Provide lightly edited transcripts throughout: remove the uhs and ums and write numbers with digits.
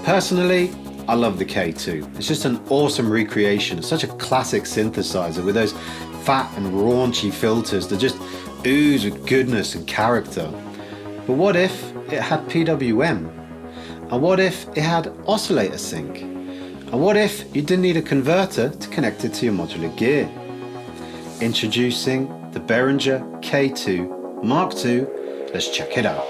Personally, I love the K2. It's just an awesome recreation of such a classic synthesizer with those fat and raunchy filters that just ooze with goodness and character. But what if it had PWM? And what if it had oscillator sync? And what if you didn't need a converter to connect it to your modular gear? Introducing the Behringer K2MKII. Let's check it out.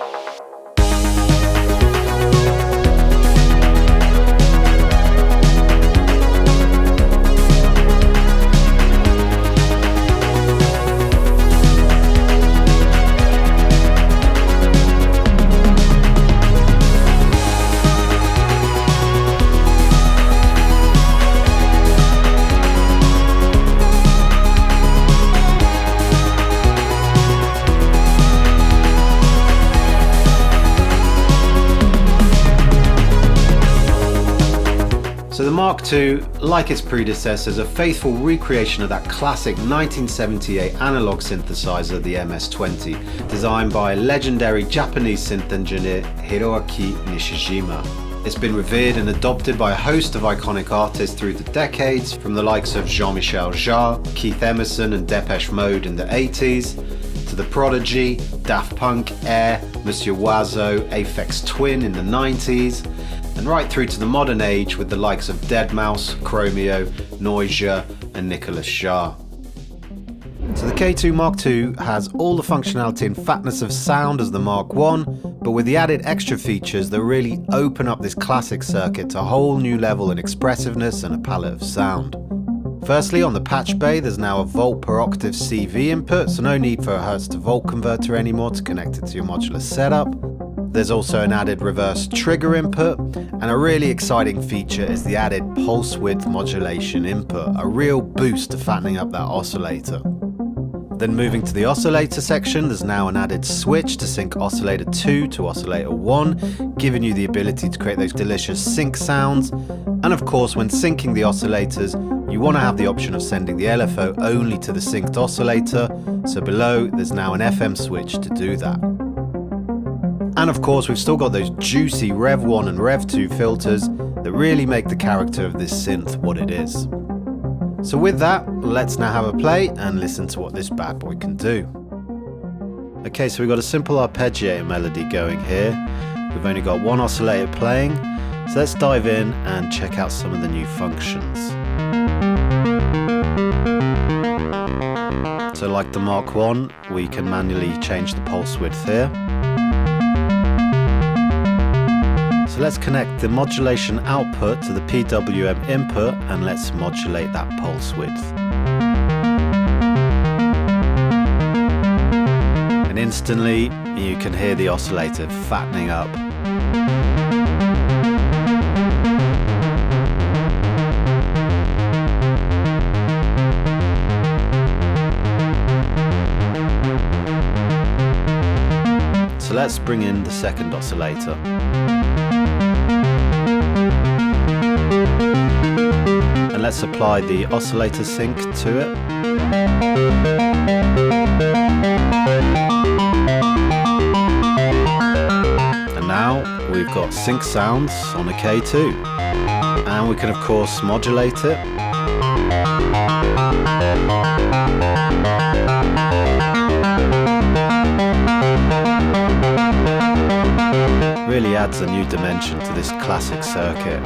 So the Mark II, like its predecessor, is a faithful recreation of that classic 1978 analog synthesizer, the MS-20, designed by legendary Japanese synth engineer Hiroaki Nishijima. It's been revered and adopted by a host of iconic artists through the decades, from the likes of Jean-Michel Jarre, Keith Emerson and Depeche Mode in the 80s, to The Prodigy, Daft Punk, Air, Monsieur Oiseau, Aphex Twin in the 90s, and right through to the modern age with the likes of Deadmau5, Chromeo, Noisia and Nicolas Jarre. So the K2 Mark II has all the functionality and fatness of sound as the Mark I, but with the added extra features that really open up this classic circuit to a whole new level in expressiveness and a palette of sound. Firstly, on the patch bay, there's now a volt per octave CV input, so no need for a Hertz to volt converter anymore to connect it to your modular setup. There's also an added reverse trigger input, and a really exciting feature is the added pulse width modulation input, a real boost to fattening up that oscillator. Then moving to the oscillator section, there's now an added switch to sync oscillator 2 to oscillator 1, giving you the ability to create those delicious sync sounds. And of course, when syncing the oscillators, you want to have the option of sending the LFO only to the synced oscillator, so below there's now an FM switch to do that. And of course, we've still got those juicy Rev 1 and Rev 2 filters that really make the character of this synth what it is. So with that, let's now have a play and listen to what this bad boy can do. Okay, so we've got a simple arpeggiator melody going here. We've only got one oscillator playing, so let's dive in and check out some of the new functions. So like the Mark I, we can manually change the pulse width here. So let's connect the modulation output to the PWM input and let's modulate that pulse width. And instantly you can hear the oscillator fattening up. So let's bring in the second oscillator. And let's apply the oscillator sync to it. And now we've got sync sounds on a K2. And we can of course modulate it. Really adds a new dimension to this classic circuit.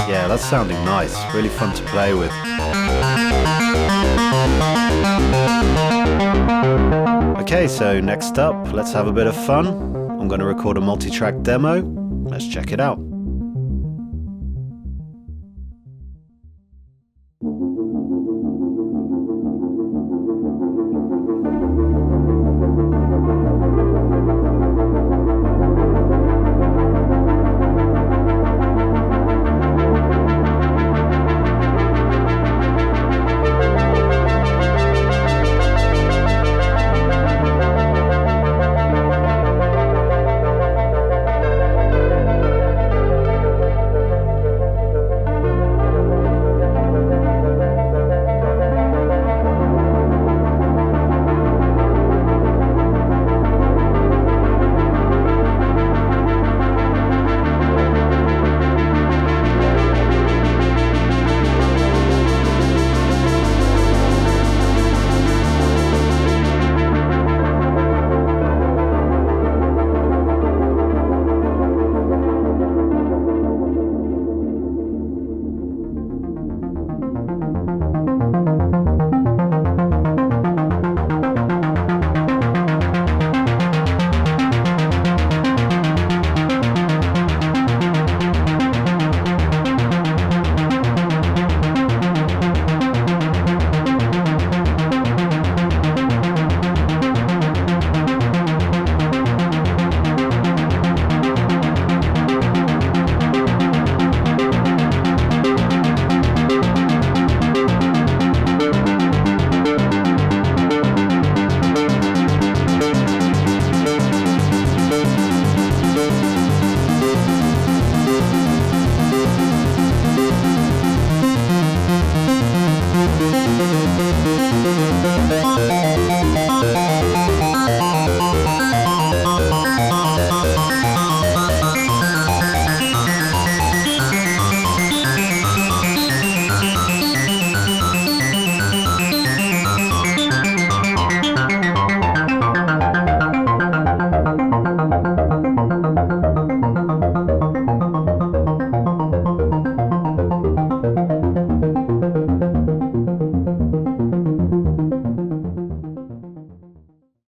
Yeah, that's sounding nice, really fun to play with. Okay, so next up, let's have a bit of fun. I'm going to record a multi-track demo. Let's check it out.